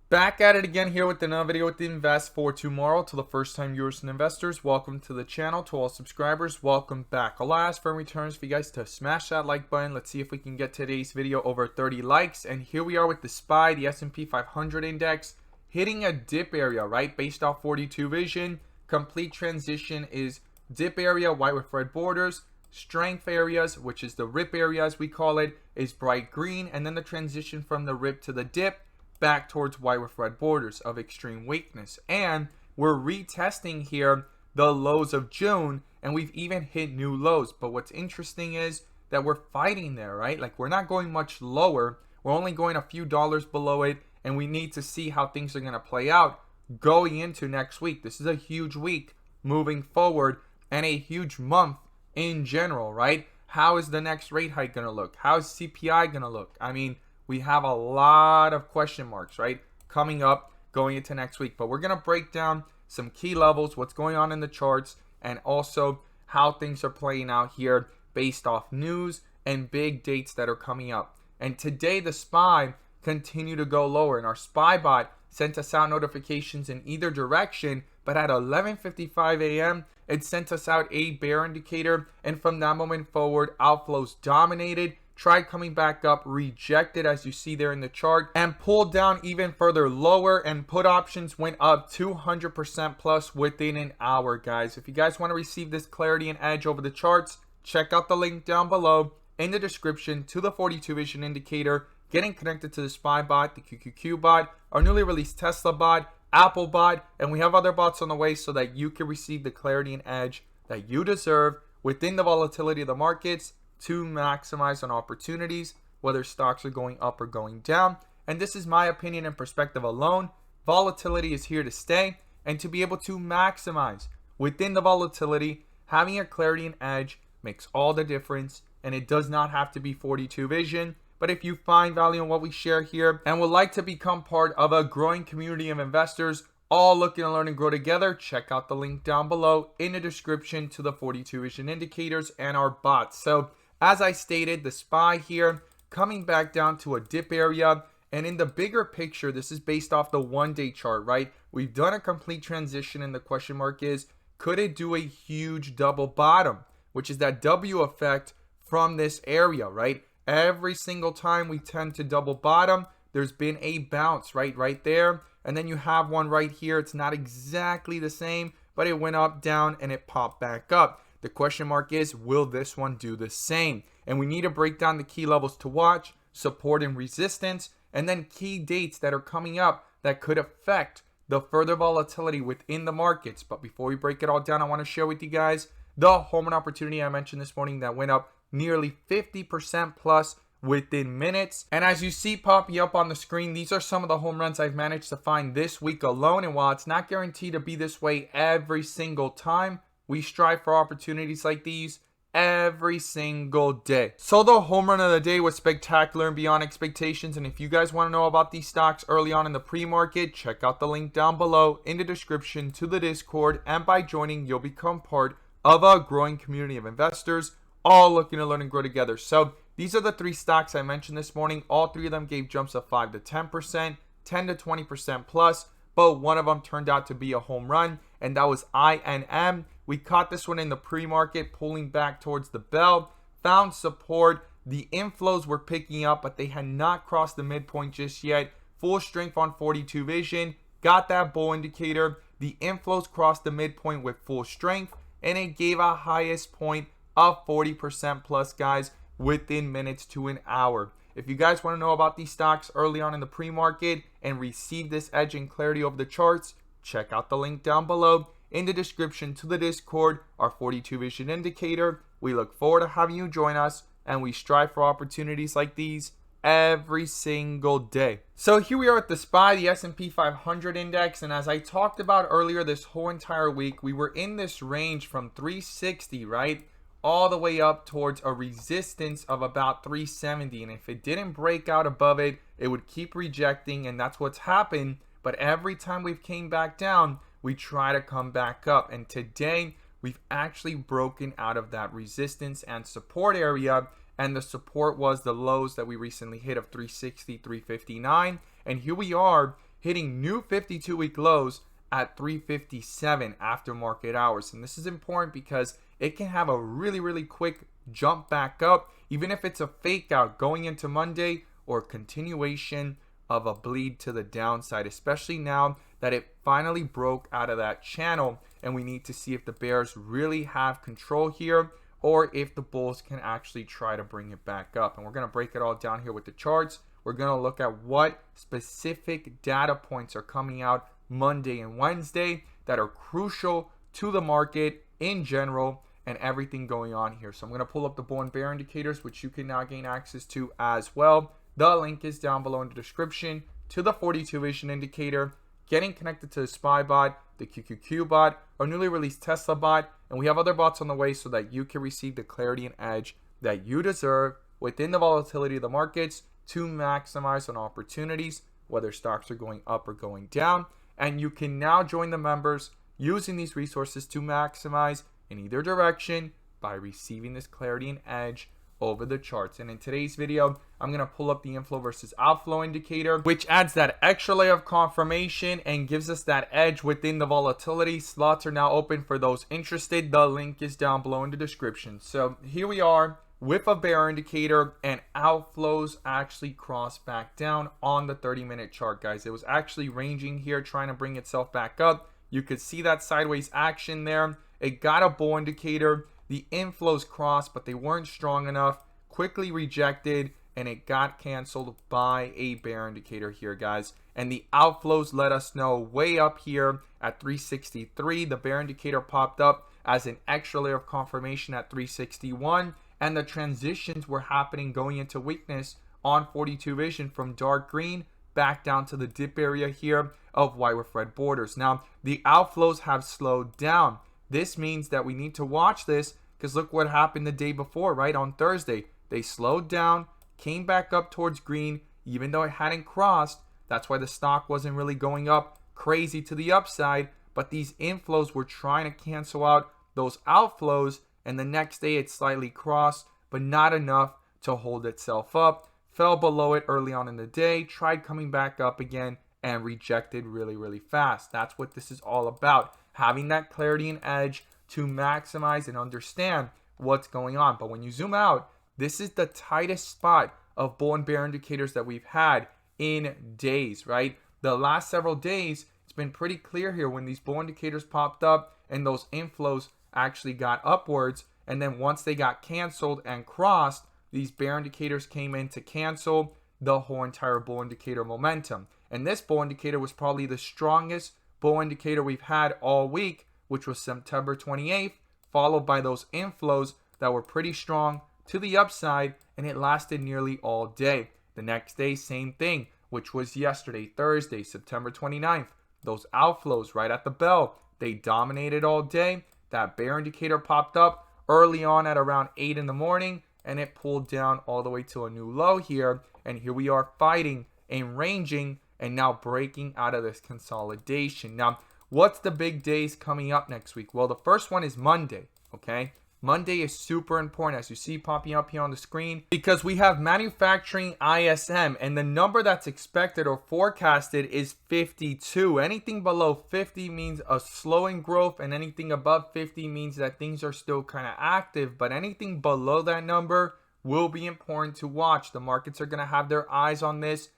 Back at it again here with another video with the Invest for Tomorrow. To the first time viewers and investors, welcome to the channel. To all subscribers, welcome back. I'll ask for returns for you guys to smash that like button. Let's see if we can get today's video over 30 likes. And here we are with the SPY, the S&P 500 index, hitting a dip area, right? Based off 42 vision. Complete transition is dip area, white with red borders. Strength areas, which is the rip area as we call it, is bright green. And then the transition from the rip to the dip back towards white with red borders of extreme weakness. And we're retesting here the lows of June, and we've even hit new lows. But what's interesting is that we're fighting there, right? Like, we're not going much lower. We're only going a few dollars below it, and we need to see how things are going to play out going into next week. This is a huge week moving forward and a huge month in general, right? How is the next rate hike going to look? How is CPI going to look? I mean, we have a lot of question marks, right, coming up going into next week. But we're going to break down some key levels, what's going on in the charts, and also how things are playing out here based off news and big dates that are coming up. And today the SPY continue to go lower, and our SPY bot sent us out notifications in either direction, but at 11:55 a.m. it sent us out a bear indicator, and from that moment forward, outflows dominated. Tried coming back up, rejected as you see there in the chart, and pulled down even further lower, and put options went up 200% plus within an hour, guys. If you guys want to receive this clarity and edge over the charts, check out the link down below in the description to the 42 vision indicator, getting connected to the SPY bot, the QQQ bot, our newly released Tesla bot, Apple bot, and we have other bots on the way so that you can receive the clarity and edge that you deserve within the volatility of the markets to maximize on opportunities, whether stocks are going up or going down. And this is my opinion and perspective alone. Volatility is here to stay, and to be able to maximize within the volatility, having a clarity and edge makes all the difference. And it does not have to be 42 vision. But if you find value in what we share here and would like to become part of a growing community of investors all looking to learn and grow together, check out the link down below in the description to the 42 vision indicators and our bots. So as I stated, the SPY here coming back down to a dip area, and in the bigger picture, this is based off the 1-day chart, right? We've done a complete transition, and the question mark is, could it do a huge double bottom, which is that W effect from this area, right? Every single time we tend to double bottom, there's been a bounce right there, and then you have one right here. It's not exactly the same, but it went up, down, and it popped back up. The question mark is, will this one do the same? And we need to break down the key levels to watch, support and resistance, and then key dates that are coming up that could affect the further volatility within the markets. But before we break it all down, I want to share with you guys the Homerun opportunity I mentioned this morning that went up nearly 50% plus within minutes. And as you see popping up on the screen, these are some of the home runs I've managed to find this week alone. And while it's not guaranteed to be this way every single time, we strive for opportunities like these every single day. So the home run of the day was spectacular and beyond expectations. And if you guys want to know about these stocks early on in the pre-market, check out the link down below in the description to the Discord. And by joining, you'll become part of a growing community of investors all looking to learn and grow together. So these are the 3 stocks I mentioned this morning. All 3 of them gave jumps of 5 to 10%, 10 to 20% plus, but one of them turned out to be a home run, and that was INM. We caught this one in the pre-market, pulling back towards the bell, found support. The inflows were picking up, but they had not crossed the midpoint just yet. Full strength on 42 vision, got that bull indicator. The inflows crossed the midpoint with full strength, and it gave a highest point of 40% plus, guys, within minutes to an hour. If you guys want to know about these stocks early on in the pre-market and receive this edge and clarity over the charts, check out the link down below in the description to the Discord, our 42 vision indicator. We look forward to having you join us, and we strive for opportunities like these every single day. So here we are at the SPY, the S&P 500 index, and as I talked about earlier, this whole entire week we were in this range from 360, right, all the way up towards a resistance of about 370. And if it didn't break out above it, it would keep rejecting, and that's what's happened. But every time we've came back down, we try to come back up. And today we've actually broken out of that resistance and support area, and the support was the lows that we recently hit of 360, 359, and here we are hitting new 52-week lows at 357 after market hours. And this is important because it can have a really quick jump back up, even if it's a fake out going into Monday or continuation of a bleed to the downside, especially now that it finally broke out of that channel. And we need to see if the bears really have control here or if the bulls can actually try to bring it back up. And we're going to break it all down here with the charts. We're going to look at what specific data points are coming out Monday and Wednesday that are crucial to the market in general and everything going on here. So I'm going to pull up the bull and bear indicators, which you can now gain access to as well. The link is down below in the description to the 42 vision indicator, getting connected to the SPY bot, the QQQ bot, our newly released Tesla bot, and we have other bots on the way so that you can receive the clarity and edge that you deserve within the volatility of the markets to maximize on opportunities, whether stocks are going up or going down. And you can now join the members using these resources to maximize in either direction by receiving this clarity and edge over the charts. And in today's video, I'm going to pull up the inflow versus outflow indicator, which adds that extra layer of confirmation and gives us that edge within the volatility. Slots are now open for those interested. The link is down below in the description. So here we are with a bear indicator, and outflows actually crossed back down on the 30-minute chart, guys. It was actually ranging here, trying to bring itself back up. You could see that sideways action there. It got a bull indicator. The inflows crossed, but they weren't strong enough. Quickly rejected, and it got canceled by a bear indicator here, guys. And the outflows let us know way up here at 363. The bear indicator popped up as an extra layer of confirmation at 361. And the transitions were happening going into weakness on 42 vision from dark green back down to the dip area here of white with red borders. Now, the outflows have slowed down. This means that we need to watch this because look what happened the day before, right? On Thursday, they slowed down, came back up towards green, even though it hadn't crossed. That's why the stock wasn't really going up crazy to the upside. But these inflows were trying to cancel out those outflows. And the next day it slightly crossed, but not enough to hold itself up. Fell below it early on in the day, tried coming back up again, and rejected really fast. That's what this is all about. Having that clarity and edge to maximize and understand what's going on. But when you zoom out, this is the tightest spot of bull and bear indicators that we've had in days, right? The last several days, it's been pretty clear here when these bull indicators popped up and those inflows actually got upwards, and then once they got canceled and crossed, these bear indicators came in to cancel the whole entire bull indicator momentum. And this bull indicator was probably the strongest bull indicator we've had all week, which was September 28th, followed by those inflows that were pretty strong to the upside, and it lasted nearly all day. The next day, same thing, which was yesterday, Thursday, September 29th. Those outflows right at the bell, they dominated all day. That bear indicator popped up early on at around 8 in the morning, and it pulled down all the way to a new low here. And here we are fighting and ranging and now breaking out of this consolidation. Now, what's the big days coming up next week? Well, the first one is Monday, okay? Monday is super important, as you see popping up here on the screen, because we have manufacturing ISM, and the number that's expected or forecasted is 52. Anything below 50 means a slowing growth, and anything above 50 means that things are still kind of active. But anything below that number will be important to watch. The markets are going to have their eyes on this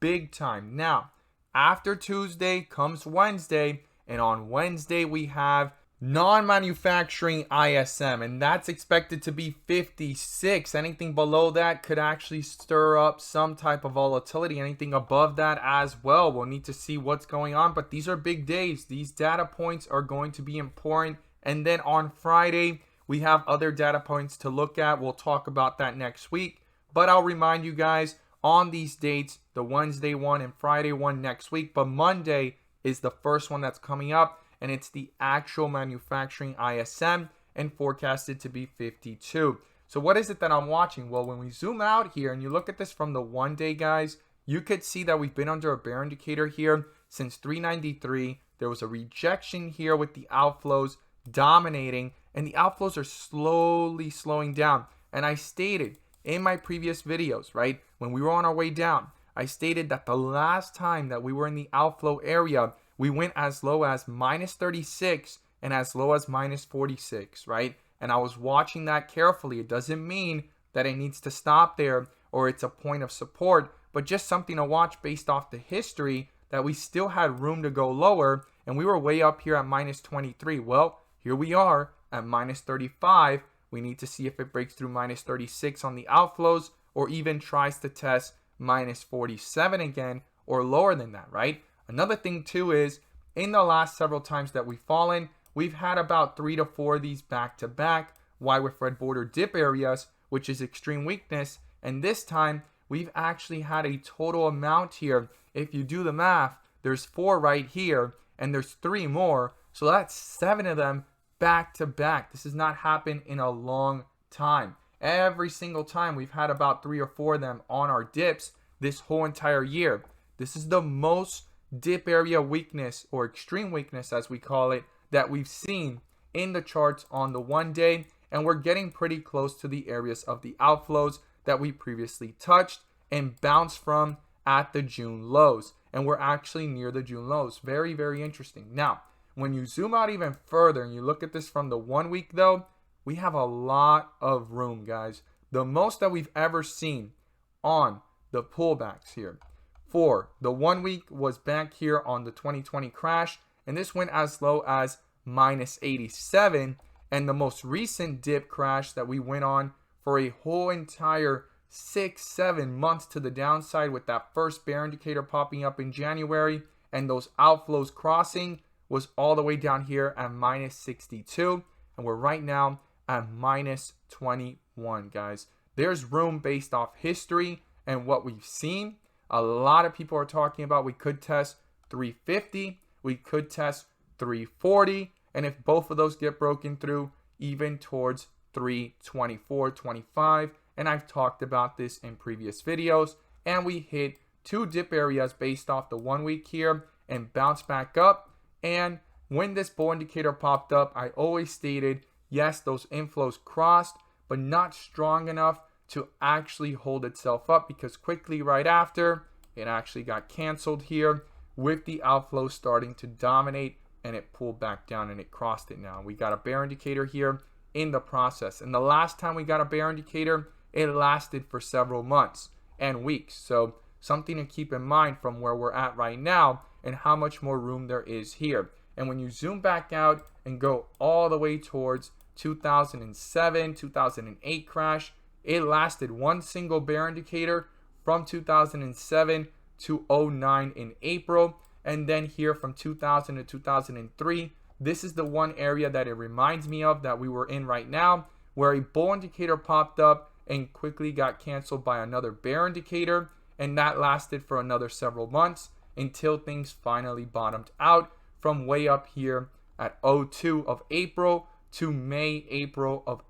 big time. Now, after Tuesday comes Wednesday, and on Wednesday we have non-manufacturing ISM, and that's expected to be 56. Anything below that could actually stir up some type of volatility. Anything above that as well, we'll need to see what's going on. But these are big days. These data points are going to be important. And then on Friday, we have other data points to look at. We'll talk about that next week. But I'll remind you guys on these dates, the Wednesday one and Friday one next week. But Monday is the first one that's coming up, and it's the actual manufacturing ISM and forecasted to be 52. So what is it that I'm watching? Well, when we zoom out here and you look at this from the 1 day, guys, you could see that we've been under a bear indicator here since 393. There was a rejection here with the outflows dominating, and the outflows are slowly slowing down. And I stated in my previous videos, right, when we were on our way down, I stated that the last time that we were in the outflow area, we went as low as minus 36 and as low as minus 46, right? And I was watching that carefully. It doesn't mean that it needs to stop there or it's a point of support, but just something to watch based off the history that we still had room to go lower, and we were way up here at minus 23. Well, here we are at minus 35. We need to see if it breaks through minus 36 on the outflows or even tries to test minus 47 again or lower than that, right? Another thing too is in the last several times that we've fallen, we've had about 3 to 4 of these back to back, Y with red border dip areas, which is extreme weakness. And this time we've actually had a total amount here. If you do the math, there's 4 right here and there's 3 more. So that's 7 of them back to back. This has not happened in a long time. Every single time we've had about 3 or 4 of them on our dips this whole entire year. This is the most dip area weakness or extreme weakness as we call it that we've seen in the charts on the 1 day, and we're getting pretty close to the areas of the outflows that we previously touched and bounced from at the June lows, and we're actually near the June lows. Very, very interesting. Now, when you zoom out even further and you look at this from the 1 week though, we have a lot of room, guys. The most that we've ever seen on the pullbacks here for the 1 week was back here on the 2020 crash, and this went as low as minus 87. And the most recent dip crash that we went on for a whole entire 6-7 months to the downside with that first bear indicator popping up in January and those outflows crossing was all the way down here at minus 62, and we're right now at minus 21, guys. There's room based off history and what we've seen. A lot of people are talking about we could test 350, we could test 340, and if both of those get broken through, even towards 324, 25, and I've talked about this in previous videos, and we hit 2 dip areas based off the 1 week here and bounced back up. And when this bull indicator popped up, I always stated, yes, those inflows crossed, but not strong enough to actually hold itself up, because quickly right after, it actually got canceled here with the outflow starting to dominate, and it pulled back down and it crossed it. Now we got a bear indicator here in the process, and the last time we got a bear indicator, it lasted for several months and weeks. So something to keep in mind from where we're at right now and how much more room there is here. And when you zoom back out and go all the way towards 2007, 2008 crash, it lasted one single bear indicator from 2007 to 09 in April. And then here from 2000 to 2003, this is the one area that it reminds me of that we were in right now, where a bull indicator popped up and quickly got canceled by another bear indicator. And that lasted for another several months until things finally bottomed out from way up here at 02 of April to May, April of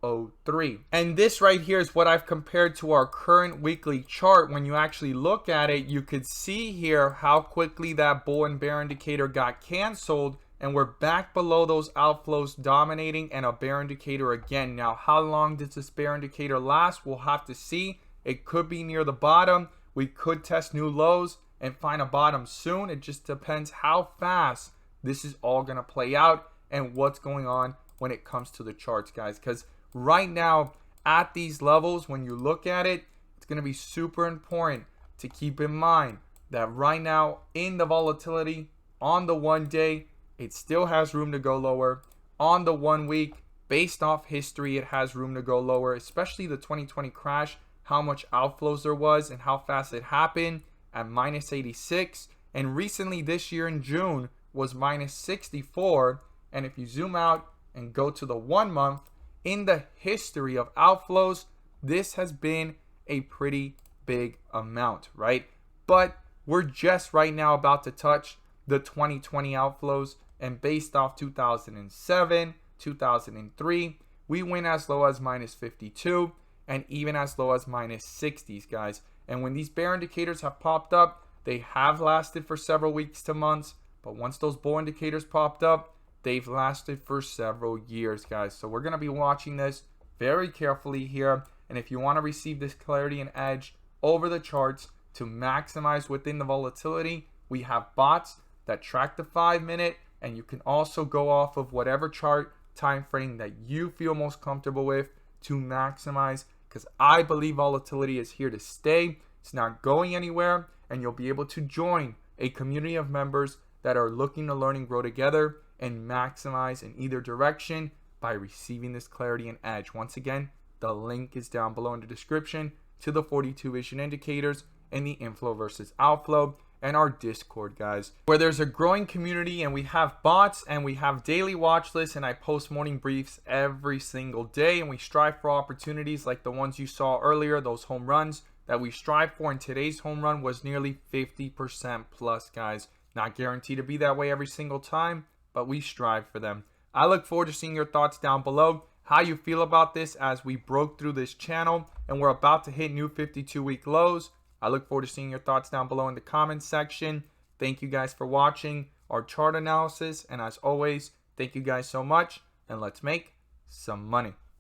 03. And this right here is what I've compared to our current weekly chart. When you actually look at it, you could see here how quickly that bull and bear indicator got canceled, and we're back below those outflows dominating and a bear indicator again. Now, how long does this bear indicator last? We'll have to see. It could be near the bottom. We could test new lows and find a bottom soon. It just depends how fast this is all going to play out and what's going on when it comes to the charts, guys. Because right now at these levels, when you look at it, it's going to be super important to keep in mind that right now in the volatility on the 1 day, it still has room to go lower. On the 1 week, based off history, it has room to go lower, especially the 2020 crash, how much outflows there was and how fast it happened at minus 86. And recently this year in June was minus 64. And if you zoom out and go to the 1 month, in the history of outflows, this has been a pretty big amount, right? But we're just right now about to touch the 2020 outflows, and based off 2007, 2003, we went as low as minus 52 and even as low as minus 60s, guys. And when these bear indicators have popped up, they have lasted for several weeks to months, but once those bull indicators popped up, they've lasted for several years, guys. So we're going to be watching this very carefully here. And if you want to receive this clarity and edge over the charts, to maximize within the volatility. We have bots that track the 5-minute, and you can also go off of whatever chart time frame that you feel most comfortable with to maximize, because I believe volatility is here to stay. It's not going anywhere, and you'll be able to join a community of members that are looking to learn and grow together and maximize in either direction by receiving this clarity and edge. Once again, the link is down below in the description to the 42 vision indicators and the inflow versus outflow and our Discord, guys, where there's a growing community, and we have bots and we have daily watch lists, and I post morning briefs every single day, and we strive for opportunities like the ones you saw earlier, those home runs that we strive for. And today's home run was nearly 50% plus, guys. Not guaranteed to be that way every single time, but we strive for them. I look forward to seeing your thoughts down below, how you feel about this as we broke through this channel and we're about to hit new 52-week lows. I look forward to seeing your thoughts down below in the comments section. Thank you guys for watching our chart analysis, and as always, thank you guys so much, and let's make some money.